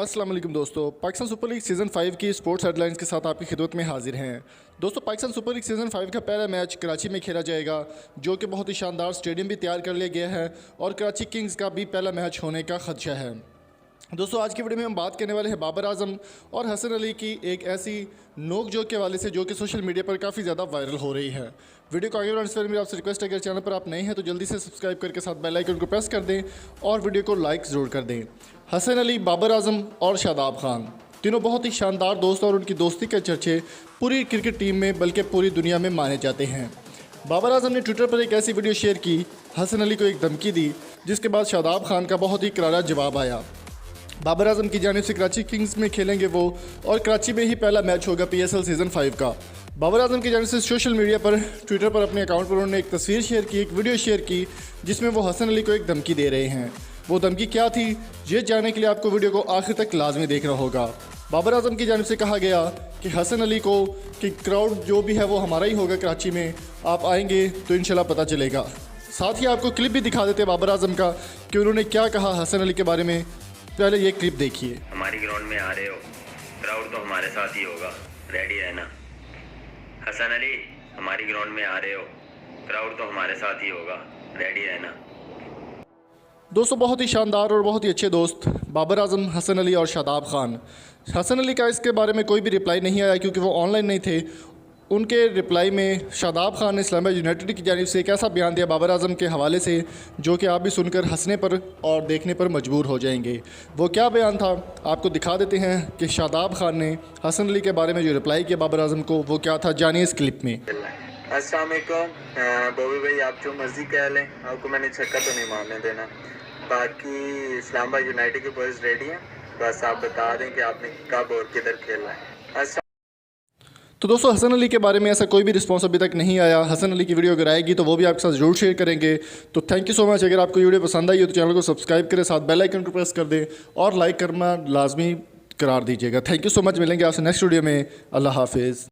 अस्सलाम वालेकुम दोस्तों, पाकिस्तान सुपर लीग सीज़न 5 की स्पोर्ट्स हेडलाइंस के साथ आपकी खिदमत में हाजिर हैं। दोस्तों, पाकिस्तान सुपर लीग सीज़न 5 का पहला मैच कराची में खेला जाएगा, जो कि बहुत ही शानदार स्टेडियम भी तैयार कर लिया गया है और कराची किंग्स का भी पहला मैच होने का खदशा है। दोस्तों, आज की वीडियो में हम बात करने वाले हैं बाबर आजम और हसन अली की एक ऐसी नोक जोक के हवाले से जो कि सोशल मीडिया पर काफ़ी ज़्यादा वायरल हो रही है। वीडियो को आगे बढ़ाने से पहले मेरी आपसे रिक्वेस्ट है, अगर चैनल पर आप नए हैं तो जल्दी से सब्सक्राइब करके साथ बेल आइकन को प्रेस कर दें और वीडियो को लाइक ज़रूर कर दें। हसन अली, बाबर आजम और शादाब खान तीनों बहुत ही शानदार दोस्त और उनकी दोस्ती के चर्चे पूरी क्रिकेट टीम में बल्कि पूरी दुनिया में माने जाते हैं। बाबर आजम ने ट्विटर पर एक ऐसी वीडियो शेयर की, हसन अली को एक धमकी दी, जिसके बाद शादाब खान का बहुत ही करारा जवाब आया। बाबर आजम की जानिब से कराची किंग्स में खेलेंगे वो, और कराची में ही पहला मैच होगा PSL सीज़न 5 का। बाबर आजम की जानिब से सोशल मीडिया पर, ट्विटर पर अपने अकाउंट पर उन्होंने एक तस्वीर शेयर की, एक वीडियो शेयर की, जिसमें वो हसन अली को एक धमकी दे रहे हैं। वो धमकी क्या थी, ये जानने के लिए आपको वीडियो को आखिर तक लाजमी देखना होगा। बाबर आजम की जानिब से कहा गया कि हसन अली को कि क्राउड जो भी है वो हमारा ही होगा कराची में, आप आएंगे तो इंशाल्लाह पता चलेगा। साथ ही आपको क्लिप भी दिखा देते बाबर आजम का कि उन्होंने क्या कहा हसन अली के बारे में। पहले ये क्लिप देखिए। हमारी ग्राउंड में आ रहे हो, क्राउड तो हमारे साथ ही होगा, रेडी रहना। हसन अली, हमारी ग्राउंड में आ रहे हो, क्राउड तो हमारे साथ ही होगा, रेडी रहना। दोस्तों, बहुत ही शानदार और बहुत ही अच्छे दोस्त बाबर आजम, हसन अली और शादाब खान। हसन अली का इसके बारे में कोई भी रिप्लाई नहीं आया क्योंकि वो ऑनलाइन नहीं थे। उनके रिप्लाई में शादाब खान ने इस्लामाबाद यूनाइटेड की जानिब से एक ऐसा बयान दिया बाबर आजम के हवाले से, जो कि आप भी सुनकर हंसने पर और देखने पर मजबूर हो जाएंगे। वो क्या बयान था आपको दिखा देते हैं कि शादाब खान ने हसन अली के बारे में जो रिप्लाई किया बाबर आजम को, वो क्या था, जानिए इस क्लिप में। अस्सलाम वालेकुम बॉबी भाई, आप जो मर्जी कह लें, आपको मैंने छक्का तो नहीं मारने देना। बाकी इस्लामाबाद यूनाइटेड के बॉयज़ रेडी हैं, बस आप बता दें कि आपने कब और किधर खेलना है। तो दोस्तों, हसन अली के बारे में ऐसा कोई भी रिस्पॉन्स अभी तक नहीं आया। हसन अली की वीडियो अगर आएगी तो वो भी आपके साथ जरूर शेयर करेंगे। तो थैंक यू सो मच। अगर आपको वीडियो पसंद आई हो तो चैनल को सब्सक्राइब करें, साथ बेल आइकन को प्रेस कर दें और लाइक करना लाजमी करार दीजिएगा। Thank you so much. मिलेंगे आपसे नेक्स्ट वीडियो में। अल्लाह हाफिज़।